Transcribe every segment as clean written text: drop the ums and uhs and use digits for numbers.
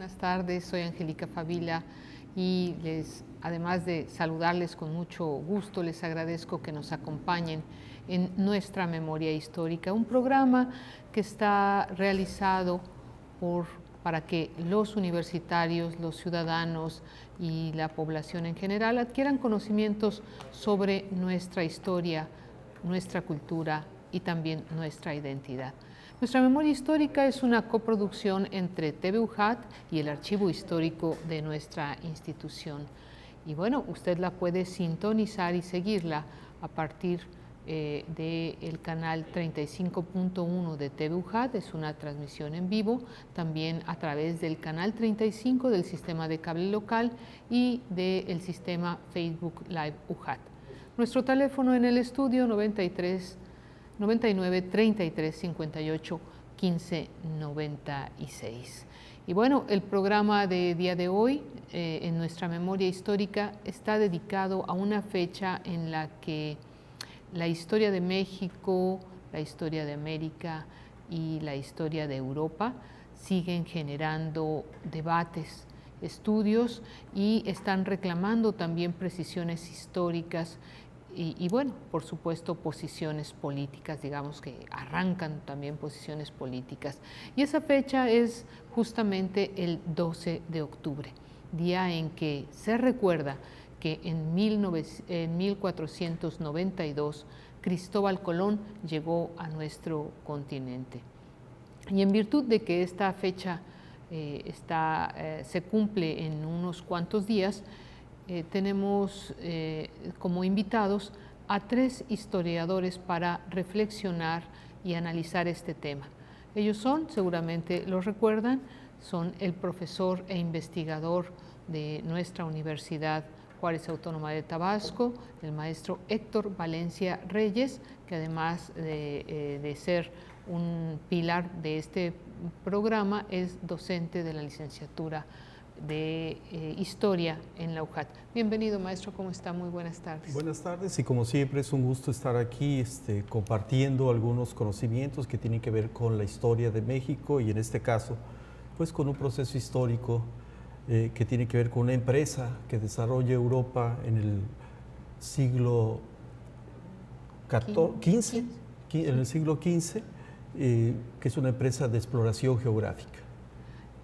buenas tardes. Soy Angélica Favila y además de saludarles con mucho gusto, les agradezco que nos acompañen en Nuestra Memoria Histórica, un programa que está realizado para que los universitarios, los ciudadanos y la población en general adquieran conocimientos sobre nuestra historia, nuestra cultura y también nuestra identidad. Nuestra Memoria Histórica es una coproducción entre TV UJAT y el Archivo Histórico de nuestra institución. Y bueno, usted la puede sintonizar y seguirla a partir del canal 35.1 de TV UJAT, es una transmisión en vivo, también a través del canal 35 del sistema de cable local y del sistema Facebook Live UJAT. Nuestro teléfono en el estudio 99 33 58 15 96. Y bueno, el programa de día de hoy en Nuestra Memoria Histórica está dedicado a una fecha en la que la historia de México, la historia de América y la historia de Europa siguen generando debates, estudios y están reclamando también precisiones históricas y bueno, por supuesto, posiciones políticas, digamos que arrancan también posiciones políticas. Y esa fecha es justamente el 12 de octubre, día en que se recuerda que en 1492 Cristóbal Colón llegó a nuestro continente. Y en virtud de que esta fecha se cumple en unos cuantos días, tenemos como invitados a 3 historiadores para reflexionar y analizar este tema. Ellos son, seguramente los recuerdan, son el profesor e investigador de nuestra Universidad Juárez Autónoma de Tabasco, el maestro Héctor Valencia Reyes, que además de ser un pilar de este programa, es docente de la licenciatura de Historia en la UJAT. Bienvenido, maestro, ¿cómo está? Muy buenas tardes. Buenas tardes, y como siempre es un gusto estar aquí compartiendo algunos conocimientos que tienen que ver con la historia de México y en este caso, pues con un proceso histórico que tiene que ver con una empresa que desarrolla Europa en el siglo XV, en el siglo XV, que es una empresa de exploración geográfica.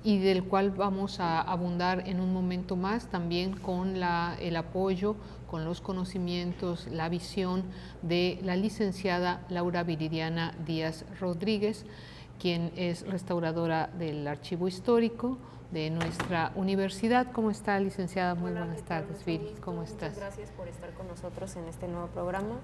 Y del cual vamos a abundar en un momento más, también con el apoyo, con los conocimientos, la visión de la licenciada Laura Viridiana Díaz Rodríguez, quien es restauradora del Archivo Histórico de nuestra universidad. ¿Cómo está, licenciada? Muy buenas tardes, Viri. ¿Cómo estás? Muchas gracias por estar con nosotros en este nuevo programa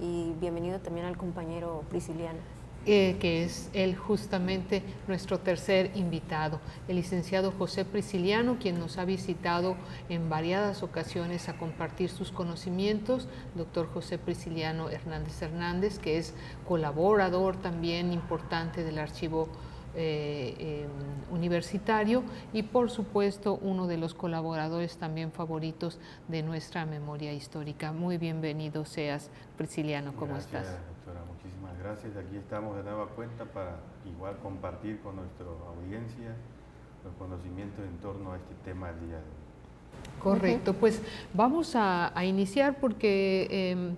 y bienvenido también al compañero Prisciliano. Que es él justamente nuestro tercer invitado, el licenciado José Prisciliano, quien nos ha visitado en variadas ocasiones a compartir sus conocimientos, doctor José Prisciliano Hernández, que es colaborador también importante del archivo universitario y por supuesto uno de los colaboradores también favoritos de Nuestra Memoria Histórica. Muy bienvenido seas, Prisciliano, ¿cómo estás? Doctora, muchísimas gracias. Aquí estamos de nueva cuenta para igual compartir con nuestra audiencia los conocimientos en torno a este tema del día de hoy. Correcto, pues vamos a iniciar porque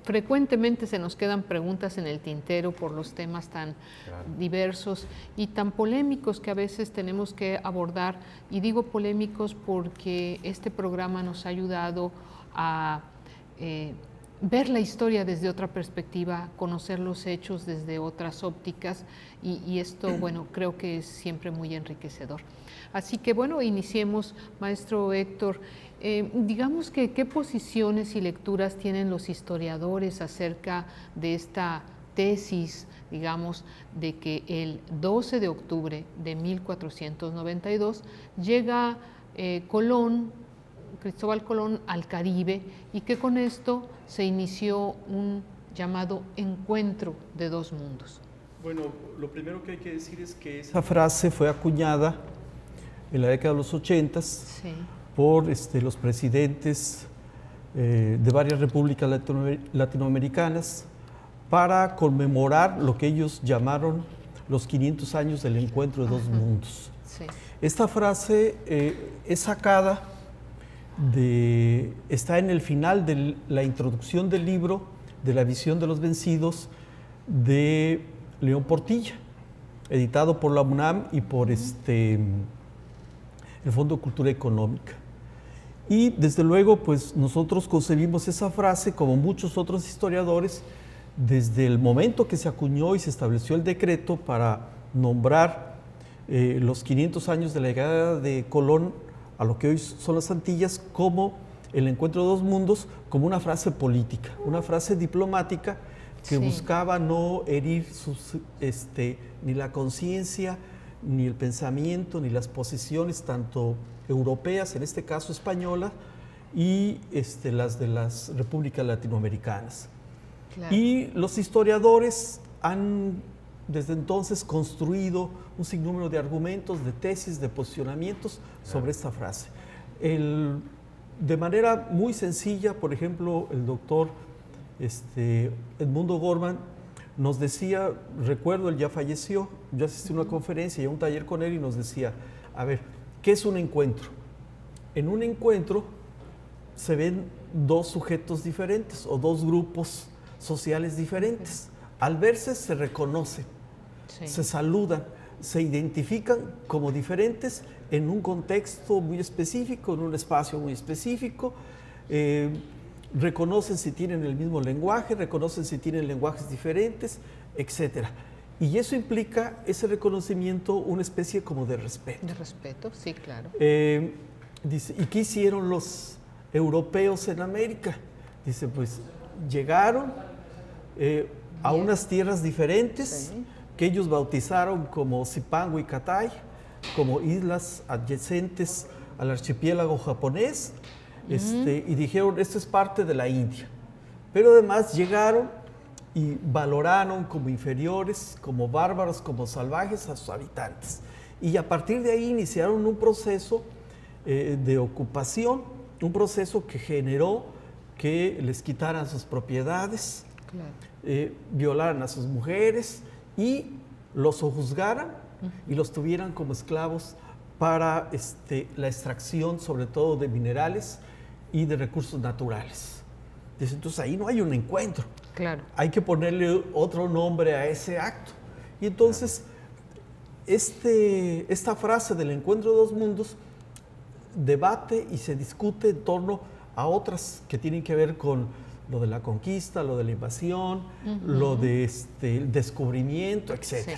frecuentemente se nos quedan preguntas en el tintero por los temas tan diversos y tan polémicos que a veces tenemos que abordar, y digo polémicos porque este programa nos ha ayudado a ver la historia desde otra perspectiva, conocer los hechos desde otras ópticas y esto, bueno, creo que es siempre muy enriquecedor. Así que, bueno, iniciemos, maestro Héctor. Digamos que, ¿qué posiciones y lecturas tienen los historiadores acerca de esta tesis, digamos, de que el 12 de octubre de 1492 llega Cristóbal Colón al Caribe y que con esto se inició un llamado encuentro de dos mundos? Bueno, lo primero que hay que decir es que esa frase fue acuñada en la década de los 80 por los presidentes de varias repúblicas latinoamericanas para conmemorar lo que ellos llamaron los 500 años del encuentro de dos mundos. Sí. Esta frase es sacada está en el final de la introducción del libro de La visión de los vencidos de León Portilla, editado por la UNAM y por el Fondo de Cultura Económica. Y desde luego, pues nosotros concebimos esa frase, como muchos otros historiadores, desde el momento que se acuñó y se estableció el decreto para nombrar los 500 años de la llegada de Colón a lo que hoy son las Antillas, como el encuentro de dos mundos, como una frase política, una frase diplomática que buscaba no herir ni la conciencia, ni el pensamiento, ni las posiciones tanto europeas, en este caso española, y las de las repúblicas latinoamericanas. Claro. Y los historiadores han desde entonces construido un sinnúmero de argumentos, de tesis, de posicionamientos sobre esta frase. De manera muy sencilla, por ejemplo, el doctor Edmundo Gorman nos decía, recuerdo, él ya falleció, yo asistí a una conferencia y a un taller con él y nos decía, a ver, ¿qué es un encuentro? En un encuentro se ven dos sujetos diferentes o dos grupos sociales diferentes. Al verse se reconocen, se saludan, se identifican como diferentes en un contexto muy específico, en un espacio muy específico, reconocen si tienen el mismo lenguaje, reconocen si tienen lenguajes diferentes, etc. Y eso implica, ese reconocimiento, una especie como de respeto. De respeto, sí, claro. Dice, ¿y qué hicieron los europeos en América? Dice, pues llegaron a unas tierras diferentes que ellos bautizaron como Zipango y Catay, como islas adyacentes al archipiélago japonés, y dijeron, esto es parte de la India. Pero además llegaron y valoraron como inferiores, como bárbaros, como salvajes a sus habitantes. Y a partir de ahí iniciaron un proceso de ocupación, un proceso que generó que les quitaran sus propiedades, violaran a sus mujeres y los sojuzgaran y los tuvieran como esclavos para la extracción, sobre todo de minerales y de recursos naturales. Entonces ahí no hay un encuentro. Claro. Hay que ponerle otro nombre a ese acto. Y entonces esta frase del encuentro de dos mundos debate y se discute en torno a otras que tienen que ver con lo de la conquista, lo de la invasión, lo de el descubrimiento, etc. Sí.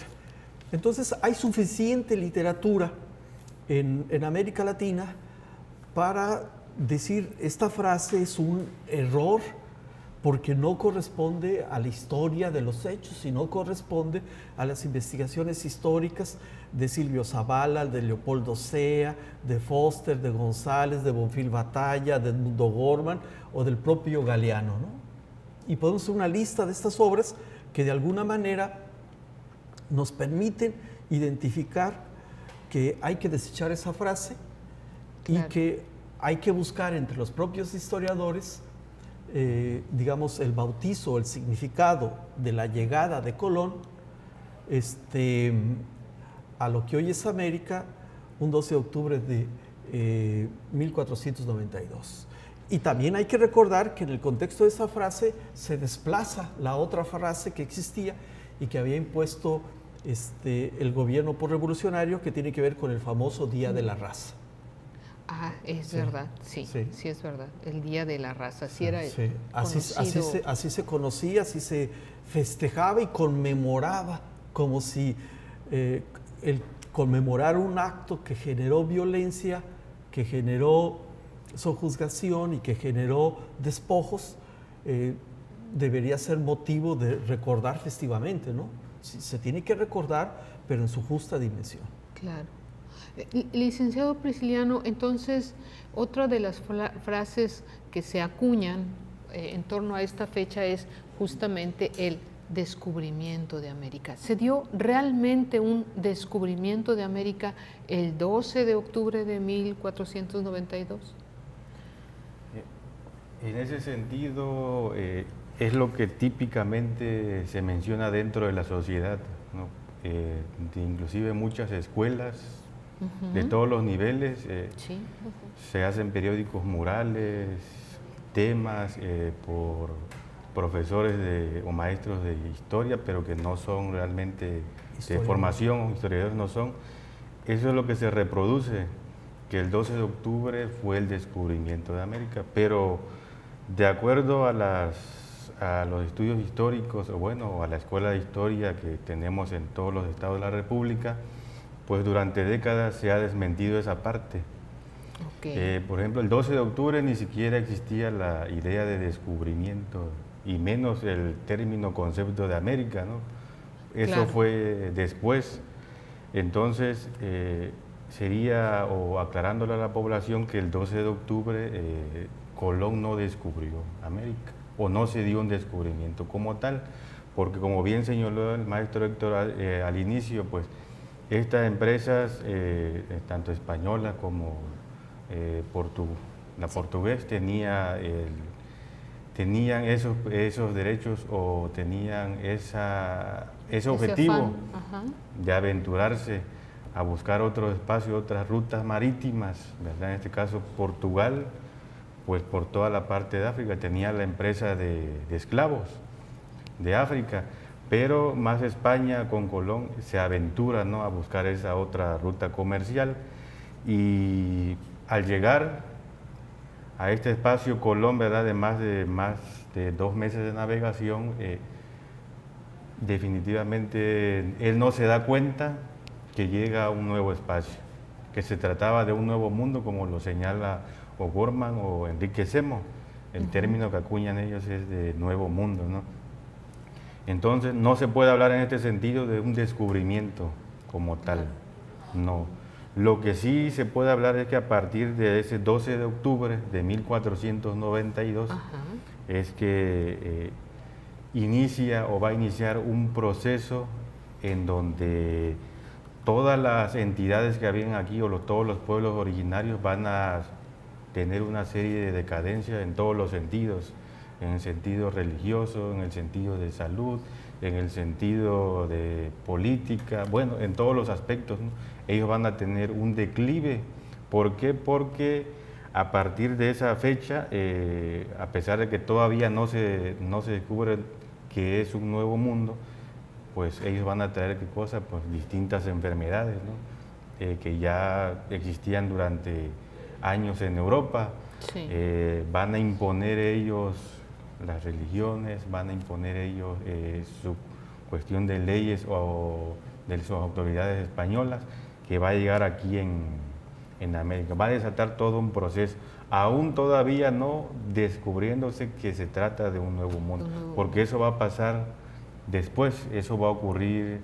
Entonces hay suficiente literatura en América Latina para decir esta frase es un error porque no corresponde a la historia de los hechos, sino corresponde a las investigaciones históricas de Silvio Zavala, de Leopoldo Sea, de Foster, de González, de Bonfil Batalla, de Edmundo Gorman o del propio Galeano, ¿no? Y podemos hacer una lista de estas obras que de alguna manera nos permiten identificar que hay que desechar esa frase y que hay que buscar entre los propios historiadores digamos, el bautizo, el significado de la llegada de Colón a lo que hoy es América, un 12 de octubre de 1492. Y también hay que recordar que en el contexto de esa frase se desplaza la otra frase que existía y que había impuesto el gobierno revolucionario, que tiene que ver con el famoso Día de la Raza. Ah, es verdad, sí es verdad, el Día de la Raza, así era así se conocía, así se festejaba y conmemoraba, como si el conmemorar un acto que generó violencia, que generó sojuzgación y que generó despojos, debería ser motivo de recordar festivamente, ¿no? Se tiene que recordar, pero en su justa dimensión. Claro. Licenciado Prisciliano, entonces, otra de las frases que se acuñan en torno a esta fecha es justamente el descubrimiento de América. ¿Se dio realmente un descubrimiento de América el 12 de octubre de 1492? En ese sentido, es lo que típicamente se menciona dentro de la sociedad, ¿no? Inclusive muchas escuelas de todos los niveles. Sí. Se hacen periódicos murales, temas por profesores o maestros de historia, pero que no son realmente de formación, historiadores no son. Eso es lo que se reproduce, que el 12 de octubre fue el descubrimiento de América, pero de acuerdo a los estudios históricos, o bueno, a la escuela de historia que tenemos en todos los estados de la República, pues durante décadas se ha desmentido esa parte. Okay. Por ejemplo, el 12 de octubre ni siquiera existía la idea de descubrimiento, y menos el término concepto de América, ¿no? Eso claro. fue después. Entonces, sería, o aclarándole a la población, que el 12 de octubre Colón no descubrió América, o no se dio un descubrimiento como tal, porque como bien señaló el maestro Héctor al inicio, pues estas empresas, tanto españolas como la portugués, tenían esos derechos, o tenían ese objetivo de aventurarse a buscar otro espacio, otras rutas marítimas, ¿verdad? En este caso Portugal, pues por toda la parte de África, tenía la empresa de esclavos de África, pero más España con Colón se aventura, ¿no?, a buscar esa otra ruta comercial, y al llegar a este espacio Colón, ¿verdad?, de más de 2 meses de navegación, definitivamente él no se da cuenta que llega a un nuevo espacio, que se trataba de un nuevo mundo, como lo señala O'Gorman o Enrique Semo. El término que acuñan ellos es de nuevo mundo, ¿no? Entonces no se puede hablar en este sentido de un descubrimiento como tal, no. Lo que sí se puede hablar es que a partir de ese 12 de octubre de 1492 es que inicia o va a iniciar un proceso en donde todas las entidades que habían aquí, o todos los pueblos originarios, van a tener una serie de decadencias en todos los sentidos, en el sentido religioso, en el sentido de salud, en el sentido de política, bueno, en todos los aspectos, ¿no? Ellos van a tener un declive. ¿Por qué? Porque a partir de esa fecha, a pesar de que todavía no se descubre que es un nuevo mundo, pues ellos van a traer, ¿qué cosa? Pues distintas enfermedades, ¿no? Que ya existían durante años en Europa. Sí. Van a imponer ellos las religiones, van a imponer ellos su cuestión de leyes o de sus autoridades españolas, que va a llegar aquí en América. Va a desatar todo un proceso, aún todavía no descubriéndose que se trata de un nuevo mundo, porque eso va a pasar después. Eso va a ocurrir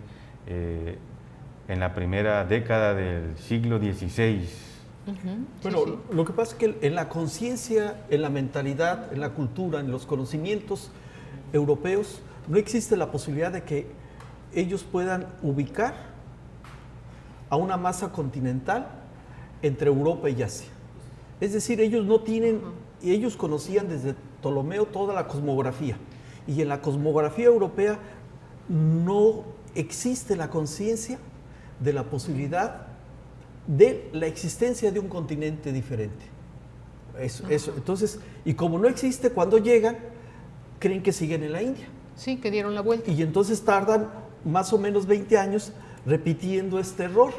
en la primera década del siglo XVI. Bueno, lo que pasa es que en la conciencia, en la mentalidad, en la cultura, en los conocimientos europeos, no existe la posibilidad de que ellos puedan ubicar a una masa continental entre Europa y Asia. Es decir, ellos no tienen, y ellos conocían desde Ptolomeo toda la cosmografía, y en la cosmografía europea no existe la conciencia de la posibilidad de la existencia de un continente diferente. Eso. Entonces, y como no existe, cuando llegan, creen que siguen en la India. Sí, que dieron la vuelta. Y entonces tardan más o menos 20 años repitiendo este error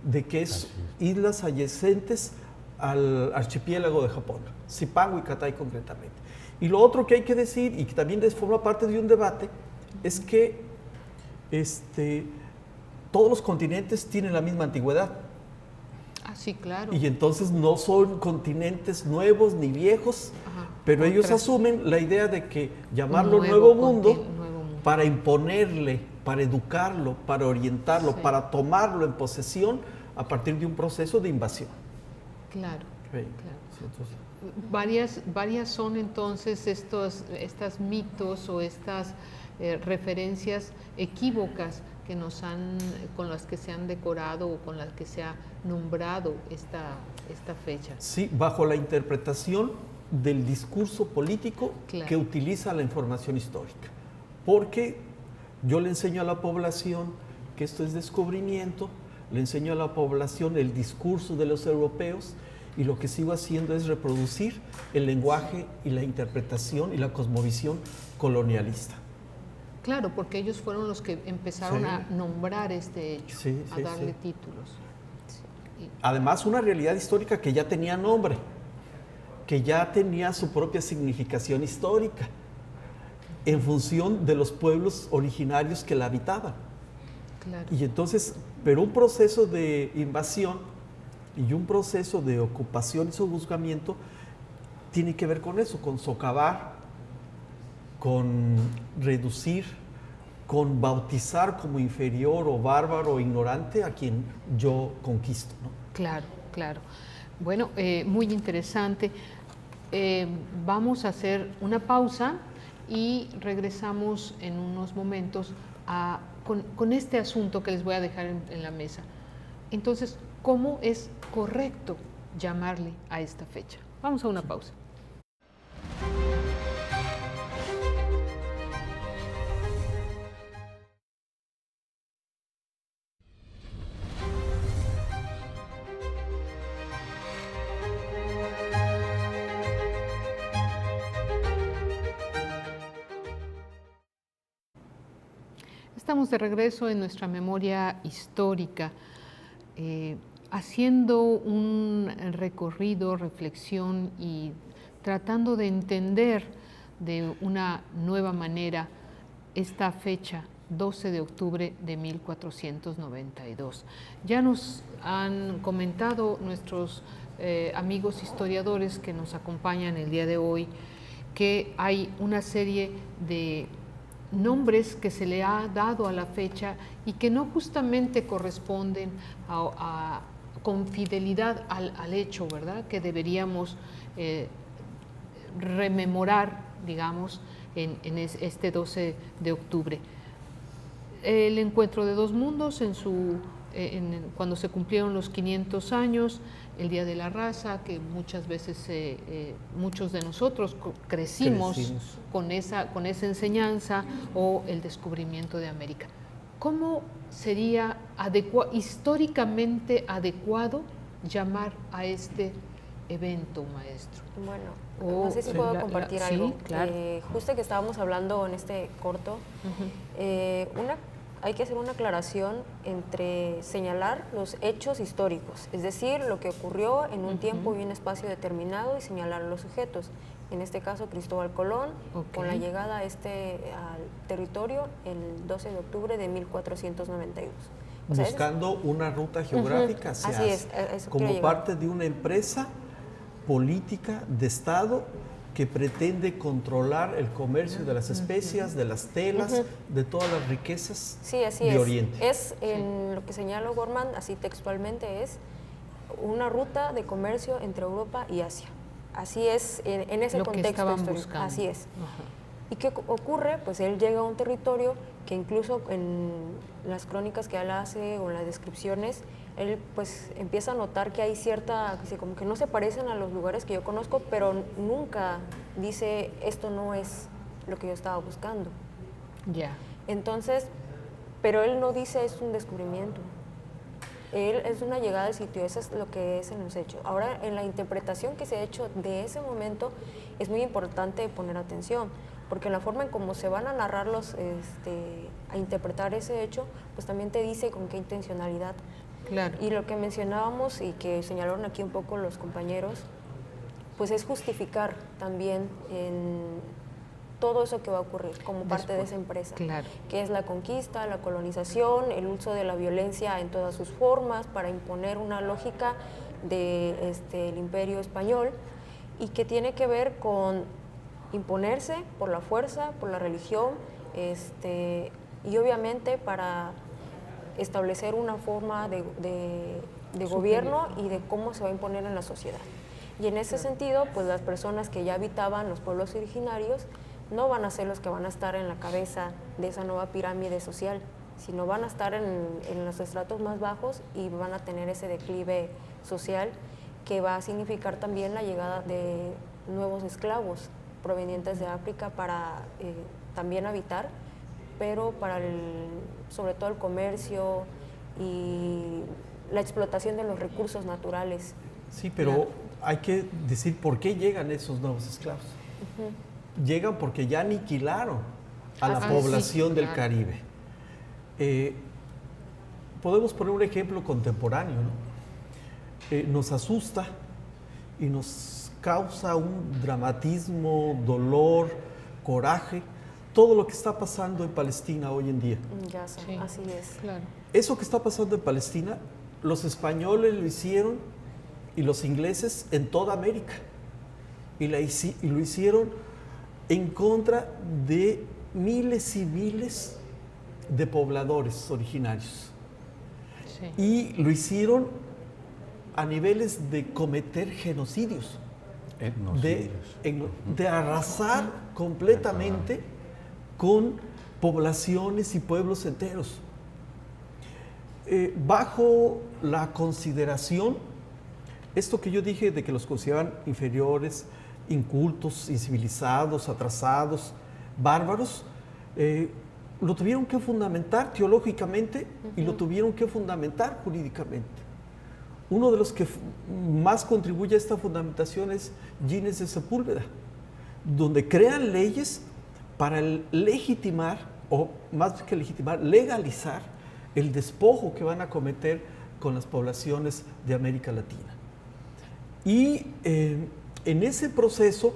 de que es islas adyacentes al archipiélago de Japón, Zipango y Cathay concretamente. Y lo otro que hay que decir, y que también forma parte de un debate, es que todos los continentes tienen la misma antigüedad. Ah, sí, claro. Y entonces no son continentes nuevos ni viejos, pero ellos asumen la idea de que llamarlo nuevo mundo para imponerle, para educarlo, para orientarlo, para tomarlo en posesión a partir de un proceso de invasión. Claro. Sí. Sí, entonces. Varias son entonces estos mitos o estas referencias equívocas que con las que se han decorado o con las que se ha nombrado esta fecha. Sí, bajo la interpretación del discurso político que utiliza la información histórica. Porque yo le enseño a la población que esto es descubrimiento, le enseño a la población el discurso de los europeos y lo que sigo haciendo es reproducir el lenguaje y la interpretación y la cosmovisión colonialista. Claro, porque ellos fueron los que empezaron Sí. a nombrar este hecho, Sí, a sí, darle sí. títulos. Además, una realidad histórica que ya tenía nombre, que ya tenía su propia significación histórica, en función de los pueblos originarios que la habitaban. Claro. Y entonces, pero un proceso de invasión y un proceso de ocupación y sojuzgamiento tiene que ver con eso, con socavar, con reducir, con bautizar como inferior o bárbaro o ignorante a quien yo conquisto, ¿no? Claro, claro. Bueno, muy interesante. Vamos a hacer una pausa y regresamos en unos momentos con este asunto que les voy a dejar en la mesa. Entonces, ¿cómo es correcto llamarle a esta fecha? Vamos a una pausa. Estamos de regreso en nuestra memoria histórica, haciendo un recorrido, reflexión y tratando de entender de una nueva manera esta fecha, 12 de octubre de 1492. Ya nos han comentado nuestros amigos historiadores que nos acompañan el día de hoy que hay una serie de nombres que se le ha dado a la fecha y que no justamente corresponden con fidelidad al hecho, ¿verdad? Que deberíamos rememorar, digamos, en este 12 de octubre. El encuentro de dos mundos cuando se cumplieron los 500 años, el Día de la Raza, que muchas veces muchos de nosotros crecimos con esa enseñanza, o el descubrimiento de América. ¿Cómo sería históricamente adecuado llamar a este evento, maestro? Bueno, no sé si puedo compartir algo. Sí, claro. Justo que estábamos hablando en este corto, hay que hacer una aclaración entre señalar los hechos históricos, es decir, lo que ocurrió en un tiempo y un espacio determinado, y señalar los sujetos. En este caso, Cristóbal Colón, con la llegada al territorio el 12 de octubre de 1492. Buscando una ruta geográfica hacia Así es, eso como quiero parte de una empresa política de Estado que pretende controlar el comercio de las especias, de las telas, de todas las riquezas de Oriente. En lo que señala Gorman, así textualmente, es una ruta de comercio entre Europa y Asia. Así es, en ese contexto histórico. Buscando. Así es. ¿Y qué ocurre? Pues él llega a un territorio que incluso en las crónicas que él hace o en las descripciones, él pues empieza a notar que hay como que no se parecen a los lugares que yo conozco, pero nunca dice, esto no es lo que yo estaba buscando. Ya. Entonces, pero él no dice es un descubrimiento. Él es una llegada al sitio, eso es lo que es en los hechos. Ahora, en la interpretación que se ha hecho de ese momento, es muy importante poner atención, porque la forma en cómo se van a narrar a interpretar ese hecho, pues también te dice con qué intencionalidad. Claro. Y lo que mencionábamos y que señalaron aquí un poco los compañeros, pues es justificar también en todo eso que va a ocurrir como parte de esa empresa, claro, que es la conquista, la colonización, el uso de la violencia en todas sus formas para imponer una lógica del imperio español, y que tiene que ver con imponerse por la fuerza, por la religión, y obviamente para establecer una forma de gobierno y de cómo se va a imponer en la sociedad. Y en ese sentido, pues las personas que ya habitaban los pueblos originarios no van a ser los que van a estar en la cabeza de esa nueva pirámide social, sino van a estar en los estratos más bajos y van a tener ese declive social que va a significar también la llegada de nuevos esclavos provenientes de África para también habitar, pero para sobre todo el comercio y la explotación de los recursos naturales. Sí, pero hay que decir por qué llegan esos nuevos esclavos. Llegan porque ya aniquilaron a la población del Caribe. Podemos poner un ejemplo contemporáneo, ¿no? Nos asusta y nos causa un dramatismo, dolor, coraje, todo lo que está pasando en Palestina hoy en día. Ya sé, así es. Claro. Eso que está pasando en Palestina, los españoles lo hicieron y los ingleses en toda América. Y lo hicieron en contra de miles y miles de pobladores originarios. Sí. Y lo hicieron a niveles de cometer genocidios, de arrasar completamente con poblaciones y pueblos enteros. Bajo la consideración, esto que yo dije de que los consideraban inferiores, incultos, incivilizados, atrasados, bárbaros, lo tuvieron que fundamentar teológicamente y lo tuvieron que fundamentar jurídicamente. Uno de los que más contribuye a esta fundamentación es Gines de Sepúlveda, donde crean leyes para legitimar, o más que legitimar, legalizar el despojo que van a cometer con las poblaciones de América Latina. Y en ese proceso,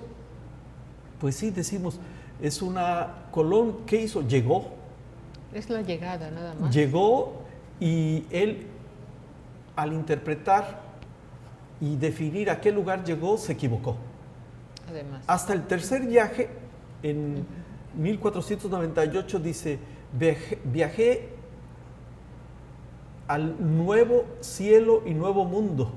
pues sí, decimos, es Colón, ¿qué hizo? Llegó. Es la llegada, nada más. Llegó y él, al interpretar y definir a qué lugar llegó, se equivocó. Además. Hasta el tercer viaje, en 1498, dice, viajé al nuevo cielo y nuevo mundo,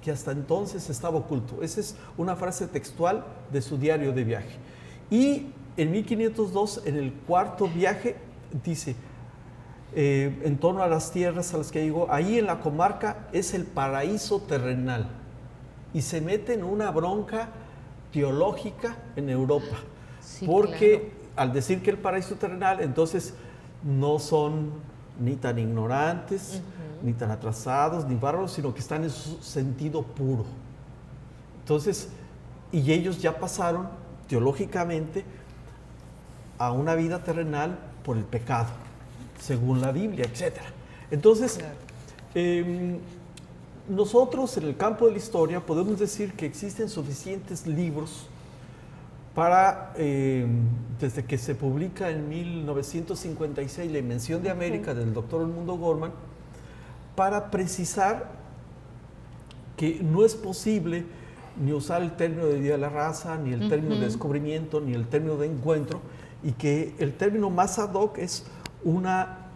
que hasta entonces estaba oculto. Esa es una frase textual de su diario de viaje. Y en 1502, en el cuarto viaje, dice, en torno a las tierras a las que llegó, ahí en la comarca es el paraíso terrenal. Y se mete en una bronca teológica en Europa. Sí, porque al decir que el paraíso terrenal, entonces no son ni tan ignorantes, ni tan atrasados, ni bárbaros, sino que están en su sentido puro. Entonces, y ellos ya pasaron teológicamente a una vida terrenal por el pecado, según la Biblia, etc. Entonces, nosotros en el campo de la historia podemos decir que existen suficientes libros para, desde que se publica en 1956 La Invención de América del doctor Edmundo Gorman, para precisar que no es posible ni usar el término de día de la raza, ni el término de descubrimiento, ni el término de encuentro, y que el término más ad hoc es una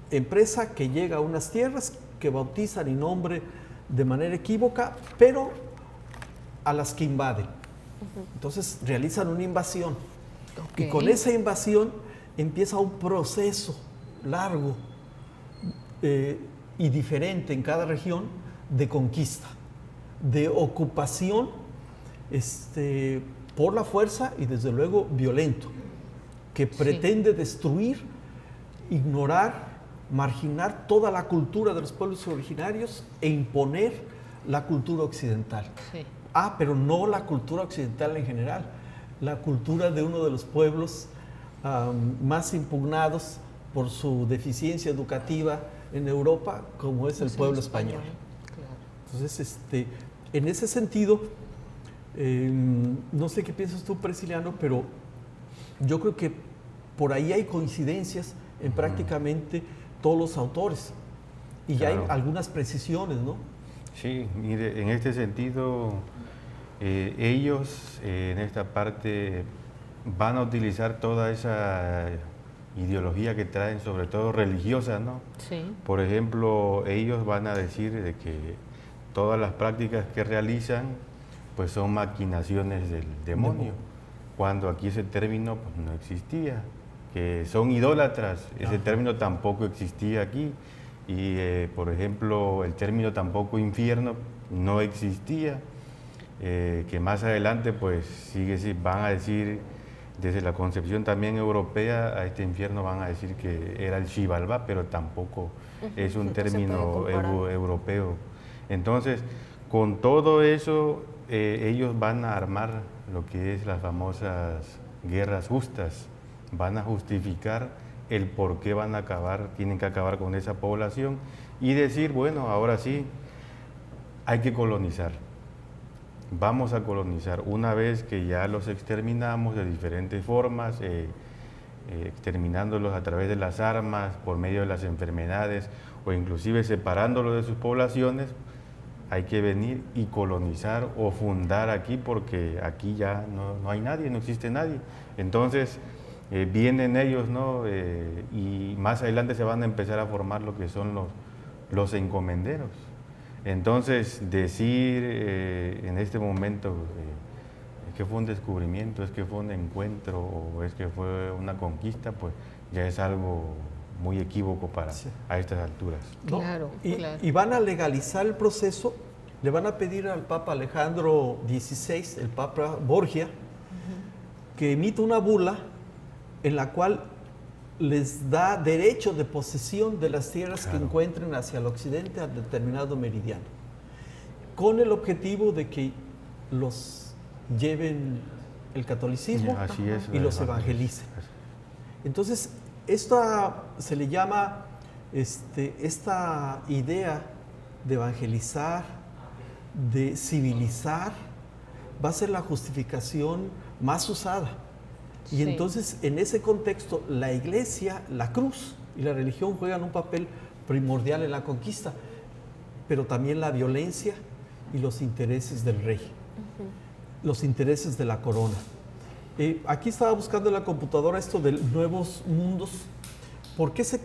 empresa que llega a unas tierras, que bautizan y nombran de manera equívoca, pero a las que invaden. Entonces realizan una invasión. Y con esa invasión empieza un proceso largo y diferente en cada región de conquista, de ocupación por la fuerza y desde luego violento, que pretende destruir, ignorar, marginar toda la cultura de los pueblos originarios e imponer la cultura occidental. Sí. Pero no la cultura occidental en general, la cultura de uno de los pueblos más impugnados por su deficiencia educativa en Europa, como es el pueblo español. Claro. Entonces, en ese sentido, no sé qué piensas tú, Prisciliano, pero yo creo que por ahí hay coincidencias en prácticamente todos los autores y ya hay algunas precisiones, ¿no? Sí, mire, en este sentido, ellos en esta parte van a utilizar toda esa ideología que traen, sobre todo religiosa, ¿no? Sí. Por ejemplo, ellos van a decir de que todas las prácticas que realizan pues son maquinaciones del demonio, cuando aquí ese término pues, no existía, que son idólatras, ese término tampoco existía aquí, y por ejemplo el término tampoco infierno no existía, que más adelante pues van a decir, desde la concepción también europea, a este infierno van a decir que era el Xibalbá, pero tampoco es un No se puede término comparar. europeo. Entonces, con todo eso, ellos van a armar lo que es las famosas guerras justas, van a justificar el por qué van a acabar, tienen que acabar con esa población y decir, bueno, ahora sí, hay que colonizar. Vamos a colonizar una vez que ya los exterminamos de diferentes formas, exterminándolos a través de las armas, por medio de las enfermedades o inclusive separándolos de sus poblaciones. Hay que venir y colonizar o fundar aquí porque aquí ya no hay nadie, no existe nadie. Entonces vienen ellos, ¿no? Y más adelante se van a empezar a formar lo que son los encomenderos. Entonces decir en este momento es que fue un descubrimiento, es que fue un encuentro o es que fue una conquista, pues ya es algo muy equívoco a estas alturas. ¿No? Claro, claro. Y van a legalizar el proceso, le van a pedir al Papa Alejandro XVI, el Papa Borgia, que emita una bula en la cual les da derecho de posesión de las tierras que encuentren hacia el occidente a determinado meridiano, con el objetivo de que los lleven el catolicismo Así es, y los evangelicen. Entonces, esta se le llama esta idea de evangelizar, de civilizar, va a ser la justificación más usada. Y Sí. entonces, en ese contexto, la iglesia, la cruz y la religión juegan un papel primordial en la conquista, pero también la violencia y los intereses del rey, los intereses de la corona. Aquí estaba buscando en la computadora esto de nuevos mundos. ¿Por qué se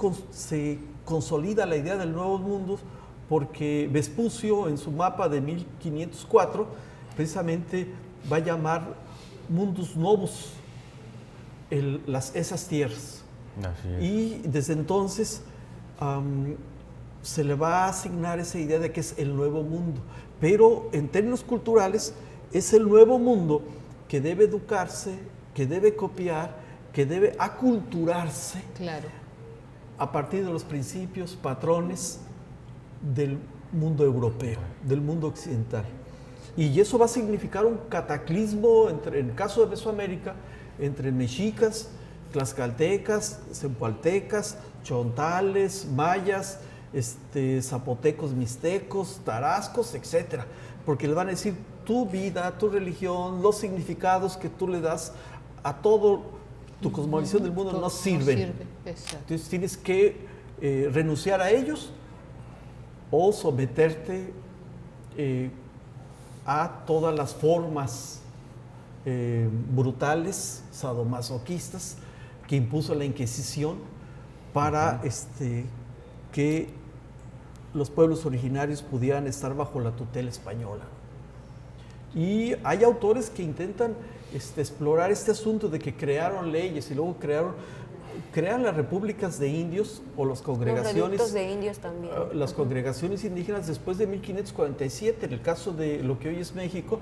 consolida la idea del nuevos mundos? Porque Vespucio, en su mapa de 1504, precisamente va a llamar mundus novus esas tierras. Así es. Y desde entonces se le va a asignar esa idea de que es el nuevo mundo. Pero en términos culturales es el nuevo mundo que debe educarse, que debe copiar, que debe aculturarse Claro. a partir de los principios, patrones del mundo europeo, del mundo occidental. Y eso va a significar un cataclismo, en el caso de Mesoamérica, entre mexicas, tlaxcaltecas, zempoaltecas, chontales, mayas, zapotecos, mixtecos, tarascos, etc. Porque le van a decir tu vida, tu religión, los significados que tú le das a todo tu cosmovisión del mundo no sirven. Exacto. Entonces tienes que renunciar a ellos o someterte a todas las formas brutales, sadomasoquistas que impuso la Inquisición para que los pueblos originarios pudieran estar bajo la tutela española. Y hay autores que intentan explorar este asunto de que crearon leyes y luego crean las repúblicas de indios o las congregaciones. Los reductos de indios también. Las congregaciones indígenas después de 1547, en el caso de lo que hoy es México,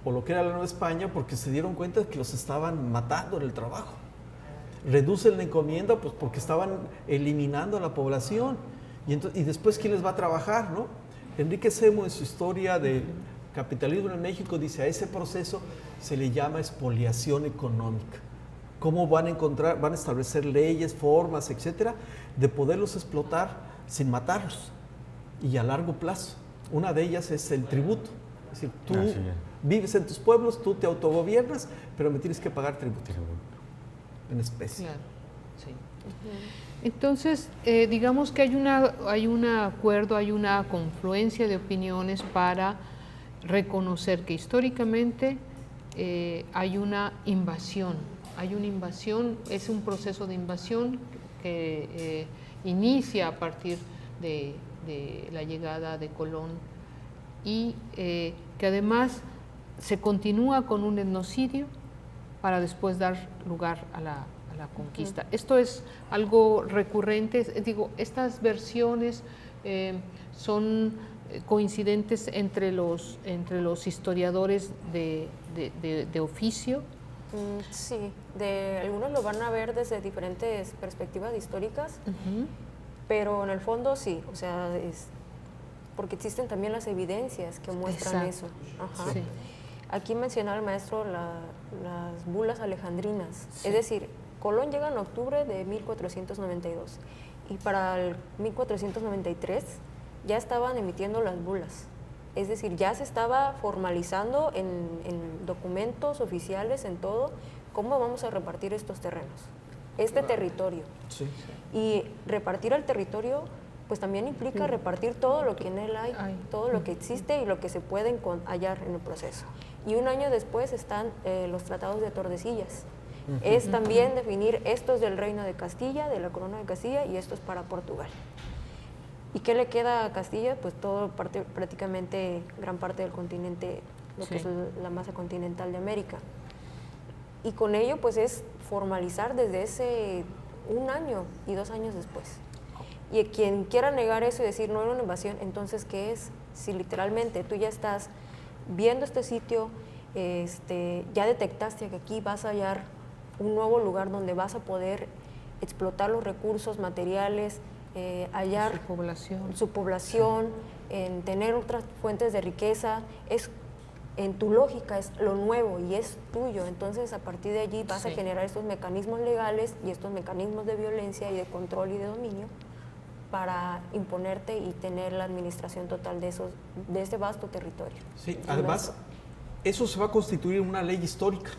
o lo que era la Nueva España, porque se dieron cuenta de que los estaban matando en el trabajo. Reducen la encomienda pues porque estaban eliminando a la población. Y después, ¿quién les va a trabajar, no? Enrique Semo, en su historia del capitalismo en México, dice, a ese proceso se le llama expoliación económica. ¿Cómo van a establecer leyes, formas, etcétera, de poderlos explotar sin matarlos y a largo plazo? Una de ellas es el tributo. Es decir, tú vives en tus pueblos, tú te autogobiernas, pero me tienes que pagar tributo en especie. Claro, sí. Entonces, digamos que hay un acuerdo, hay una confluencia de opiniones para reconocer que históricamente hay una invasión. Es un proceso de invasión que inicia a partir de la llegada de Colón y que además se continúa con un etnocidio para después dar lugar a la conquista. Esto es algo recurrente, estas versiones son coincidentes entre los historiadores de oficio. Sí, algunos lo van a ver desde diferentes perspectivas históricas. pero en el fondo sí, o sea, porque existen también las evidencias que muestran Exacto. eso. Ajá. Sí. Aquí mencionaba el maestro las bulas alejandrinas, Sí. es decir, Colón llega en octubre de 1492 y para el 1493 ya estaban emitiendo las bulas, es decir, ya se estaba formalizando en documentos oficiales, en todo, cómo vamos a repartir estos terrenos, este territorio. Sí. Y repartir el territorio pues también implica repartir todo lo que en él hay, todo lo que existe y lo que se puede hallar en el proceso. Y un año después están los tratados de Tordesillas. Es también definir esto es del reino de Castilla, de la corona de Castilla, y esto es para Portugal. ¿Y qué le queda a Castilla? Pues todo, prácticamente gran parte del continente, lo que es la masa continental de América. Y con ello pues es formalizar desde ese 1 año y 2 años después. Y quien quiera negar eso y decir no era una invasión, entonces ¿qué es? Si literalmente tú ya estás viendo este sitio, ya detectaste que aquí vas a hallar un nuevo lugar donde vas a poder explotar los recursos materiales, hallar su población, en tener otras fuentes de riqueza, en tu lógica es lo nuevo y es tuyo, entonces a partir de allí vas a generar estos mecanismos legales y estos mecanismos de violencia y de control y de dominio para imponerte y tener la administración total de ese vasto territorio. Sí, además, eso se va a constituir en una ley histórica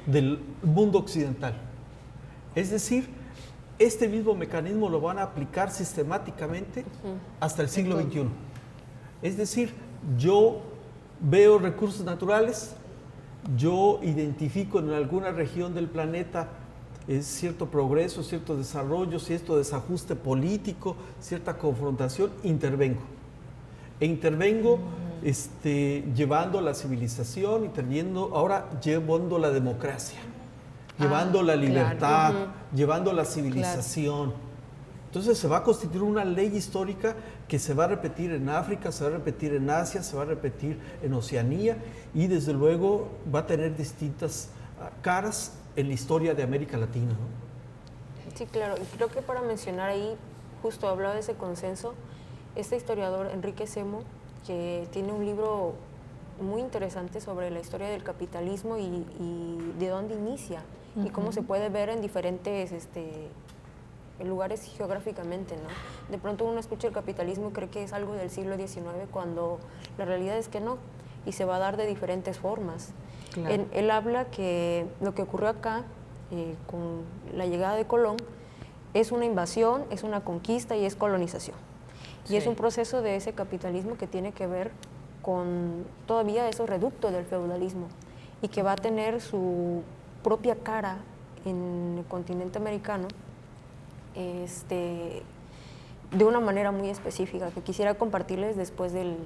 del mundo occidental. Es decir, este mismo mecanismo lo van a aplicar sistemáticamente hasta el siglo XXI. Es decir, yo veo recursos naturales, yo identifico en alguna región del planeta cierto progreso, cierto desarrollo, cierto desajuste político, cierta confrontación, intervengo. E intervengo llevando la civilización, ahora llevando la democracia, llevando la libertad, llevando la civilización. Claro. Entonces se va a constituir una ley histórica que se va a repetir en África, se va a repetir en Asia, se va a repetir en Oceanía y desde luego va a tener distintas caras en la historia de América Latina, ¿no? Sí, claro, y creo que para mencionar ahí, justo hablaba de ese consenso, este historiador Enrique Semo, que tiene un libro muy interesante sobre la historia del capitalismo y de dónde inicia y cómo se puede ver en diferentes lugares geográficamente, ¿no? De pronto uno escucha el capitalismo y cree que es algo del siglo XIX cuando la realidad es que no, y se va a dar de diferentes formas. Claro. Él habla que lo que ocurrió acá con la llegada de Colón es una invasión, es una conquista y es colonización. Y es un proceso de ese capitalismo que tiene que ver con todavía esos reductos del feudalismo y que va a tener su propia cara en el continente americano de una manera muy específica que quisiera compartirles después de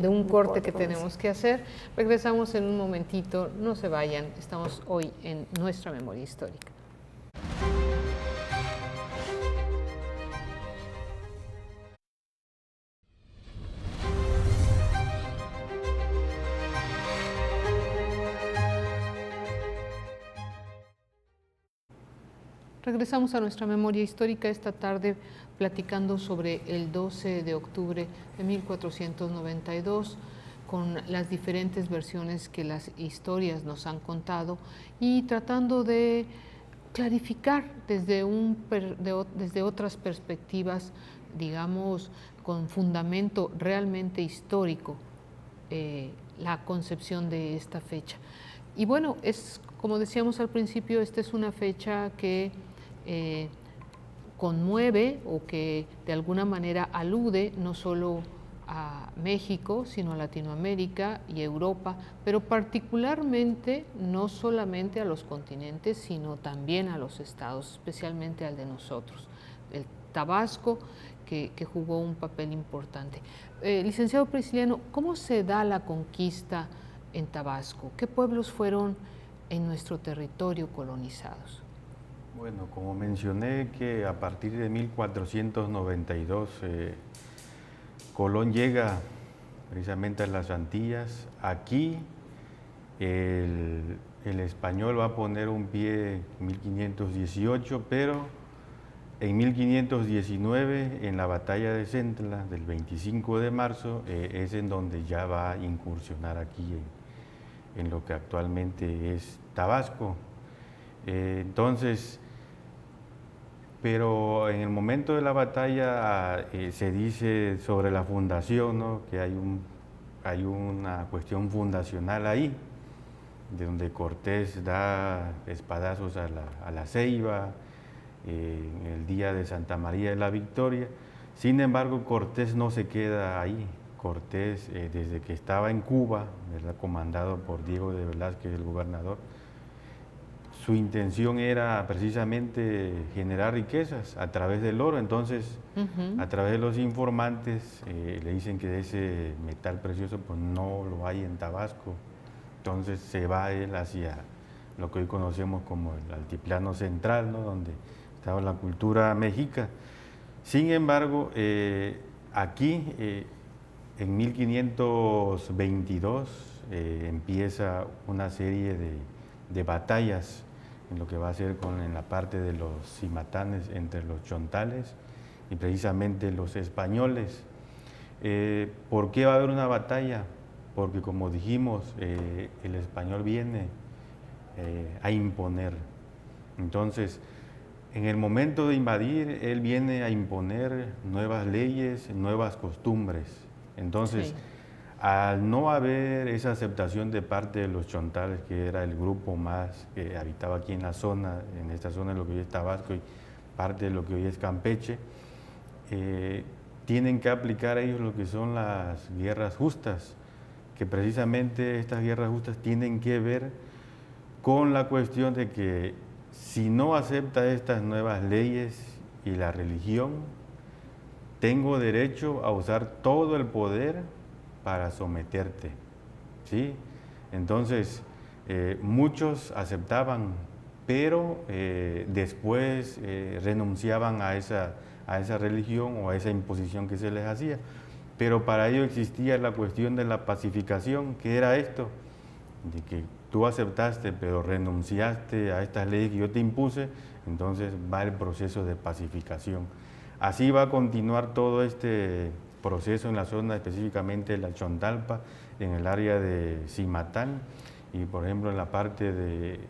un corte que tenemos que hacer. Regresamos en un momentito, no se vayan, estamos hoy en Nuestra Memoria Histórica. Regresamos a Nuestra Memoria Histórica esta tarde platicando sobre el 12 de octubre de 1492 con las diferentes versiones que las historias nos han contado y tratando de clarificar desde otras perspectivas, digamos, con fundamento realmente histórico, la concepción de esta fecha. Y bueno, como decíamos al principio, esta es una fecha que conmueve o que de alguna manera alude no solo a México, sino a Latinoamérica y Europa, pero particularmente no solamente a los continentes, sino también a los estados, especialmente al de nosotros, el Tabasco, que jugó un papel importante. Licenciado Prisciliano, ¿cómo se da la conquista en Tabasco? ¿Qué pueblos fueron en nuestro territorio colonizados? Bueno, como mencioné que a partir de 1492 Colón llega precisamente a las Antillas. Aquí el español va a poner un pie en 1518, pero en 1519, en la batalla de Centla, del 25 de marzo, es en donde ya va a incursionar aquí en lo que actualmente es Tabasco. Entonces, pero en el momento de la batalla se dice sobre la fundación, ¿no?, que hay una cuestión fundacional ahí, de donde Cortés da espadazos a la ceiba, en el día de Santa María de la Victoria. Sin embargo, Cortés no se queda ahí. Cortés, desde que estaba en Cuba, ¿verdad?, comandado por Diego de Velázquez, el gobernador, su intención era precisamente generar riquezas a través del oro. Entonces, a través de los informantes, le dicen que ese metal precioso pues no lo hay en Tabasco. Entonces se va él hacia lo que hoy conocemos como el altiplano central, ¿no?, donde estaba la cultura mexica. Sin embargo, aquí en 1522 empieza una serie de batallas en lo que va a ser en la parte de los cimatanes entre los chontales y precisamente los españoles. ¿Por qué va a haber una batalla? Porque, como dijimos, el español viene a imponer. Entonces, en el momento de invadir, él viene a imponer nuevas leyes, nuevas costumbres. Entonces, sí, al no haber esa aceptación de parte de los chontales, que era el grupo más que habitaba aquí en la zona, en esta zona de lo que hoy es Tabasco y parte de lo que hoy es Campeche, tienen que aplicar a ellos lo que son las guerras justas, que precisamente estas guerras justas tienen que ver con la cuestión de que si no acepta estas nuevas leyes y la religión, tengo derecho a usar todo el poder para someterte, ¿sí? Entonces, muchos aceptaban, pero después renunciaban a esa religión o a esa imposición que se les hacía. Pero para ello existía la cuestión de la pacificación, que era esto, de que tú aceptaste, pero renunciaste a estas leyes que yo te impuse, entonces va el proceso de pacificación. Así va a continuar todo este proceso en la zona específicamente de la Chontalpa, en el área de Cimatán y por ejemplo en la parte de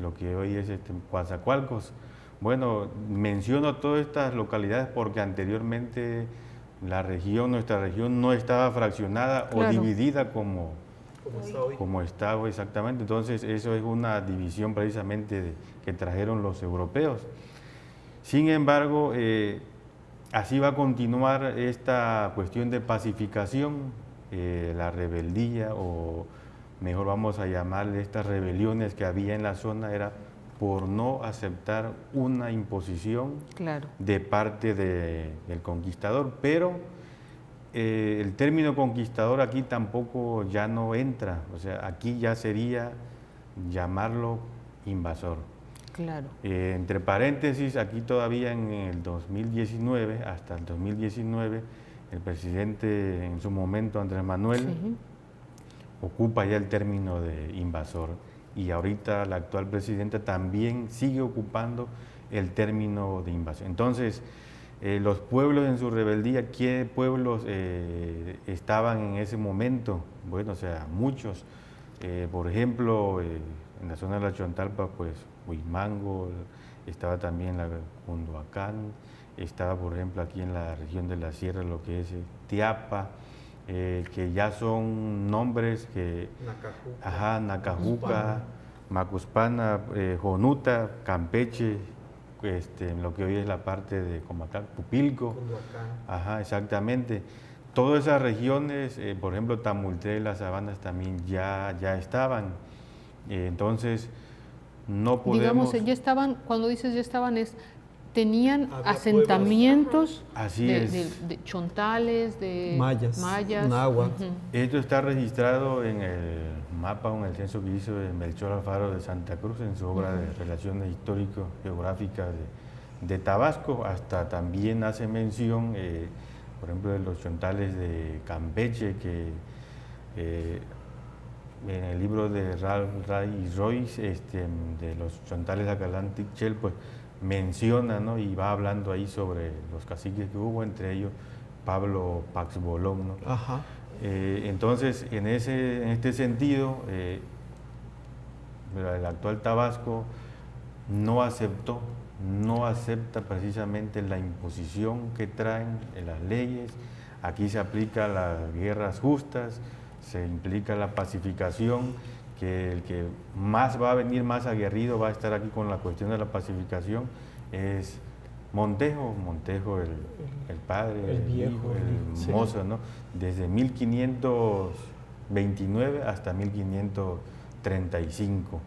lo que hoy es Coatzacoalcos. Bueno, menciono todas estas localidades porque anteriormente nuestra región no estaba fraccionada, claro, o dividida como está hoy, exactamente. Entonces eso es una división precisamente que trajeron los europeos. Sin embargo, así va a continuar esta cuestión de pacificación, la rebeldía, o mejor vamos a llamarle estas rebeliones que había en la zona, era por no aceptar una imposición, claro, de parte del conquistador. Pero el término conquistador aquí tampoco ya no entra, o sea, aquí ya sería llamarlo invasor. Claro. Entre paréntesis, aquí todavía en el 2019, hasta el 2019, el presidente en su momento, Andrés Manuel, sí, ocupa ya el término de invasor. Y ahorita la actual presidenta también sigue ocupando el término de invasión. Entonces, los pueblos en su rebeldía, ¿qué pueblos estaban en ese momento? Bueno, o sea, muchos. Por ejemplo, en la zona de la Chontalpa, pues Huimango, estaba también la Cunduacán, estaba, por ejemplo, aquí en la región de la Sierra, lo que es Tiapa, que ya son nombres que... Nacajuca, Macuspana, Jonuta, Campeche, en lo que hoy es la parte de Comacán, Pupilco. Exactamente. Todas esas regiones, por ejemplo, Tamulté, las Sabanas también ya estaban. Entonces, no podemos... Digamos, ya estaban, cuando dices ya estaban, tenían asentamientos de chontales, de mayas, náhuatl. Esto está registrado en el mapa o en el censo que hizo Melchor Alfaro de Santa Cruz en su obra de Relaciones Histórico-Geográficas de Tabasco. Hasta también hace mención, por ejemplo, de los chontales de Campeche, que en el libro de Ralph Ray Royce, de los chontales Acalantichel, pues menciona, ¿no? Y va hablando ahí sobre los caciques que hubo, entre ellos Pablo Pax Bolón, ¿no? Ajá. Entonces, en este sentido, el actual Tabasco no acepta precisamente la imposición que traen en las leyes. Aquí se aplica las guerras justas, se implica la pacificación, que el que más va a venir, más aguerrido, va a estar aquí con la cuestión de la pacificación, es Montejo, el padre, el viejo, hijo, el sí. mozo, ¿no? Desde 1529 hasta 1535,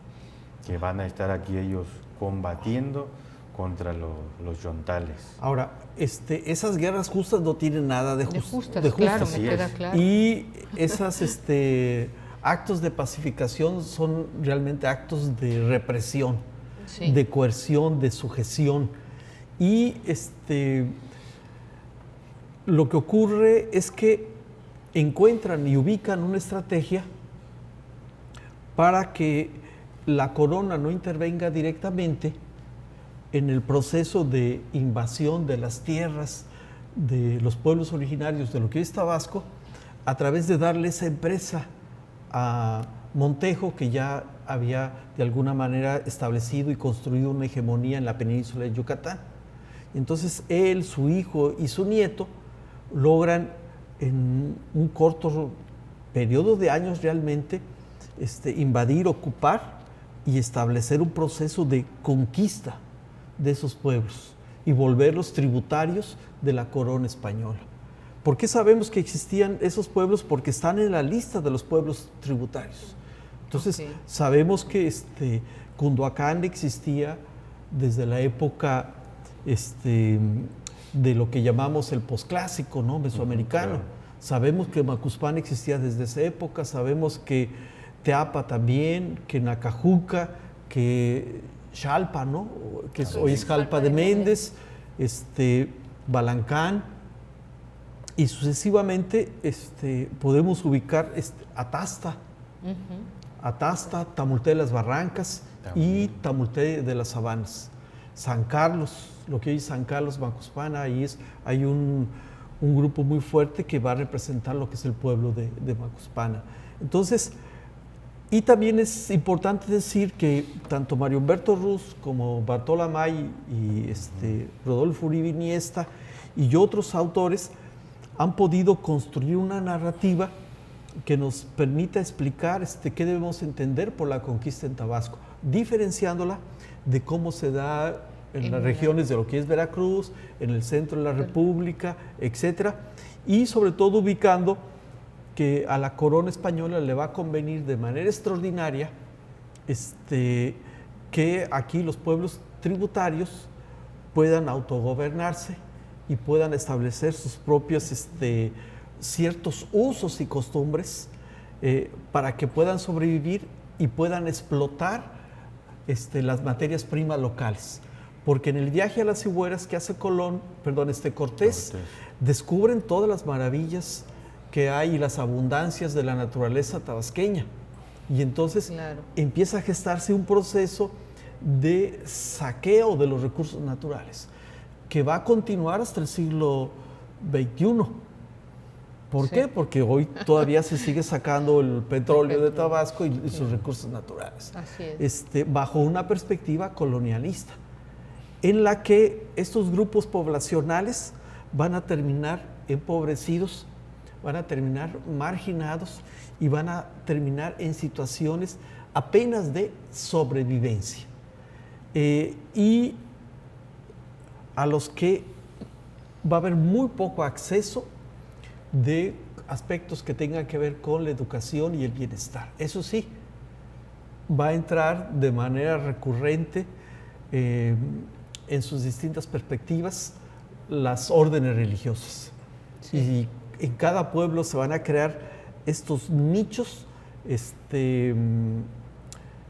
que van a estar aquí ellos combatiendo contra los yontales. Ahora, esas guerras justas no tienen nada de justas, de claro, justas. me queda claro. Y esas actos de pacificación son realmente actos de represión, Sí. de coerción, de sujeción. Y lo que ocurre es que encuentran y ubican una estrategia para que la corona no intervenga directamente en el proceso de invasión de las tierras de los pueblos originarios de lo que es Tabasco, a través de darle esa empresa a Montejo, que ya había de alguna manera establecido y construido una hegemonía en la península de Yucatán. Entonces él, su hijo y su nieto logran en un corto periodo de años realmente invadir, ocupar y establecer un proceso de conquista de esos pueblos y volverlos tributarios de la corona española. ¿Por qué sabemos que existían esos pueblos? Porque están en la lista de los pueblos tributarios. Entonces, Okay. sabemos que Cunduacán existía desde la época de lo que llamamos el posclásico, ¿no? Mesoamericano. Claro. Sabemos que Macuspana existía desde esa época, sabemos que Teapa también, que Nacajuca, que Xalpa, ¿no? Que hoy es Xalpa de Méndez, Balancán, y sucesivamente podemos ubicar Atasta, Atasta, Tamulté de las Barrancas y Tamulté de las Sabanas. San Carlos, lo que hoy es San Carlos, Macuspana, ahí hay un grupo muy fuerte que va a representar lo que es el pueblo de Macuspana. Entonces, y también es importante decir que tanto Mario Humberto Ruz como Bartol Amay y Rodolfo Uribe Iniesta y otros autores han podido construir una narrativa que nos permita explicar qué debemos entender por la conquista en Tabasco, diferenciándola de cómo se da en las regiones de lo que es Veracruz, en el centro de la República, etcétera, y sobre todo ubicando que a la corona española le va a convenir de manera extraordinaria que aquí los pueblos tributarios puedan autogobernarse y puedan establecer sus propios ciertos usos y costumbres para que puedan sobrevivir y puedan explotar las materias primas locales. Porque en el viaje a las Cibueras que hace Cortés, descubren todas las maravillas que hay y las abundancias de la naturaleza tabasqueña. Y entonces empieza a gestarse un proceso de saqueo de los recursos naturales que va a continuar hasta el siglo XXI. ¿Por qué? Porque hoy todavía se sigue sacando el petróleo de Tabasco y sus recursos naturales. Así es. Bajo una perspectiva colonialista, en la que estos grupos poblacionales van a terminar empobrecidos, van a terminar marginados y van a terminar en situaciones apenas de sobrevivencia. Y a los que va a haber muy poco acceso de aspectos que tengan que ver con la educación y el bienestar. Eso sí, va a entrar de manera recurrente en sus distintas perspectivas las órdenes religiosas. Sí. Y en cada pueblo se van a crear estos nichos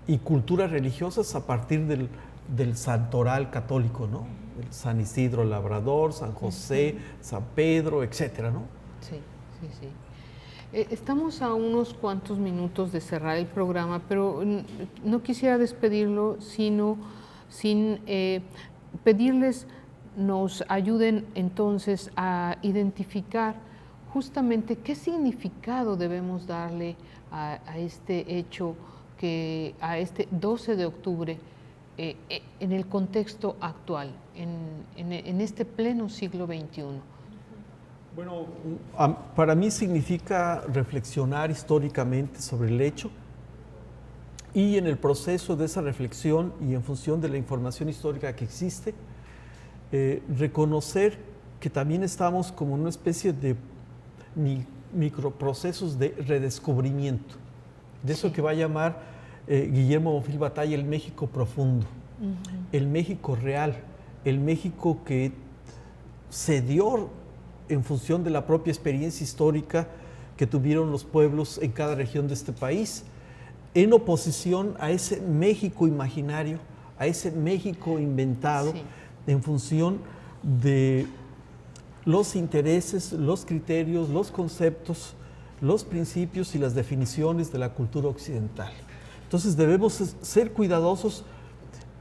y culturas religiosas a partir del santoral católico, ¿no? El San Isidro Labrador, San José, San Pedro, etcétera, ¿no? Sí, sí, sí. Estamos a unos cuantos minutos de cerrar el programa, pero no quisiera despedirlo sin pedirles nos ayuden entonces a identificar justamente qué significado debemos darle a este hecho, a este 12 de octubre en el contexto actual, en este pleno siglo XXI. Bueno, para mí significa reflexionar históricamente sobre el hecho y en el proceso de esa reflexión y en función de la información histórica que existe, reconocer que también estamos como en una especie de microprocesos de redescubrimiento, de eso que va a llamar Guillermo Bonfil Batalla el México profundo, el México real, el México que se dio en función de la propia experiencia histórica que tuvieron los pueblos en cada región de este país, en oposición a ese México imaginario, a ese México inventado, en función de los intereses, los criterios, los conceptos, los principios y las definiciones de la cultura occidental. Entonces debemos ser cuidadosos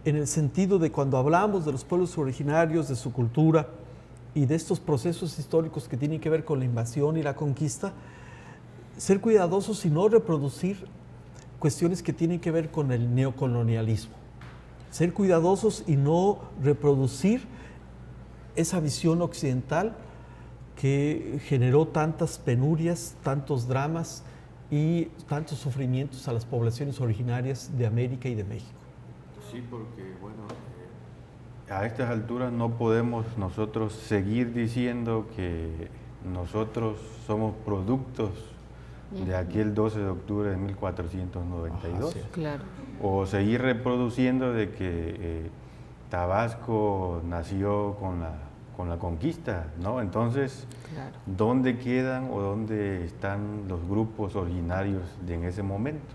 en el sentido de cuando hablamos de los pueblos originarios, de su cultura, y de estos procesos históricos que tienen que ver con la invasión y la conquista, ser cuidadosos y no reproducir cuestiones que tienen que ver con el neocolonialismo. Ser cuidadosos y no reproducir esa visión occidental que generó tantas penurias, tantos dramas y tantos sufrimientos a las poblaciones originarias de América y de México. Sí, porque bueno, a estas alturas no podemos nosotros seguir diciendo que nosotros somos productos de aquel 12 de octubre de 1492. Claro. O seguir reproduciendo de que Tabasco nació con la conquista, ¿no? Entonces, claro, ¿dónde quedan o dónde están los grupos originarios de en ese momento?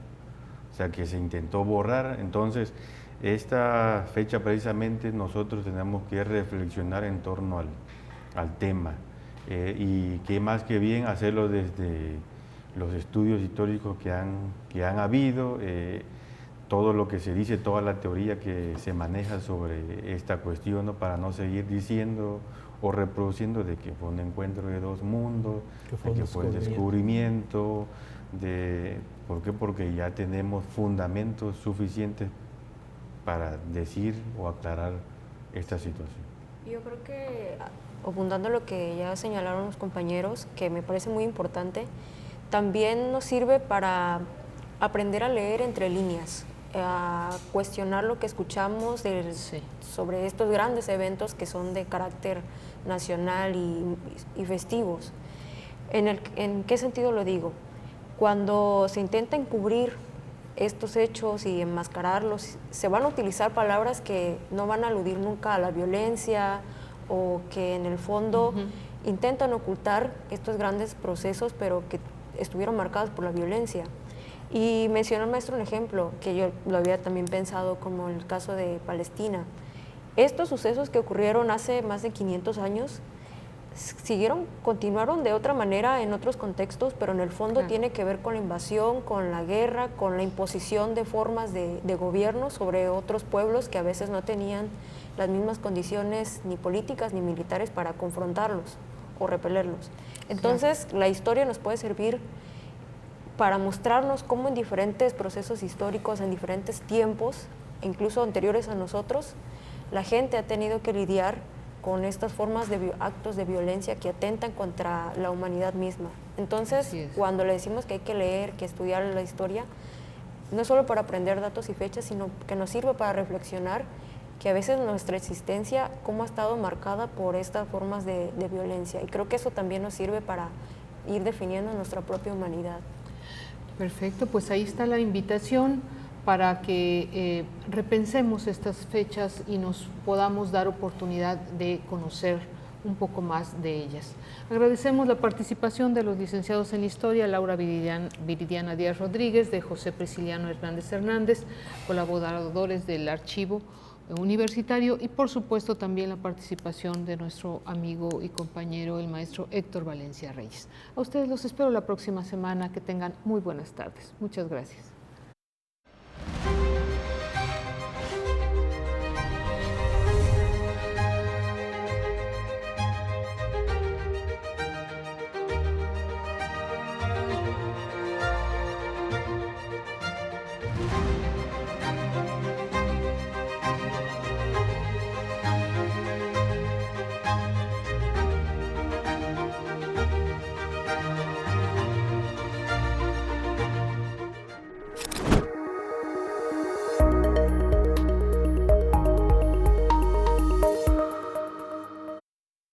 O sea, que se intentó borrar. Entonces, esta fecha precisamente nosotros tenemos que reflexionar en torno al tema y qué más que bien hacerlo desde los estudios históricos que han habido, todo lo que se dice, toda la teoría que se maneja sobre esta cuestión, ¿no? Para no seguir diciendo o reproduciendo de que fue un encuentro de dos mundos, que fue el descubrimiento, ¿por qué? Porque ya tenemos fundamentos suficientes para decir o aclarar esta situación. Yo creo que, abundando lo que ya señalaron los compañeros, que me parece muy importante, también nos sirve para aprender a leer entre líneas, a cuestionar lo que escuchamos sobre estos grandes eventos que son de carácter nacional y festivos. ¿En qué sentido lo digo? Cuando se intenta encubrir estos hechos y enmascararlos, se van a utilizar palabras que no van a aludir nunca a la violencia o que en el fondo intentan ocultar estos grandes procesos, pero que estuvieron marcados por la violencia. Y mencionó el maestro un ejemplo que yo lo había también pensado, como el caso de Palestina. Estos sucesos que ocurrieron hace más de 500 años continuaron de otra manera en otros contextos, pero en el fondo tiene que ver con la invasión, con la guerra, con la imposición de formas de gobierno sobre otros pueblos que a veces no tenían las mismas condiciones ni políticas ni militares para confrontarlos o repelerlos. Entonces, la historia nos puede servir para mostrarnos cómo en diferentes procesos históricos, en diferentes tiempos, incluso anteriores a nosotros, la gente ha tenido que lidiar con estas formas de actos de violencia que atentan contra la humanidad misma. Entonces, cuando le decimos que hay que leer, que estudiar la historia, no solo para aprender datos y fechas, sino que nos sirve para reflexionar que a veces nuestra existencia, cómo ha estado marcada por estas formas de violencia. Y creo que eso también nos sirve para ir definiendo nuestra propia humanidad. Perfecto, pues ahí está la invitación para que repensemos estas fechas y nos podamos dar oportunidad de conocer un poco más de ellas. Agradecemos la participación de los licenciados en Historia, Laura Viridiana Díaz Rodríguez, de José Prisciliano Hernández Hernández, colaboradores del archivo, universitario y por supuesto también la participación de nuestro amigo y compañero, el maestro Héctor Valencia Reyes. A ustedes los espero la próxima semana. Que tengan muy buenas tardes. Muchas gracias.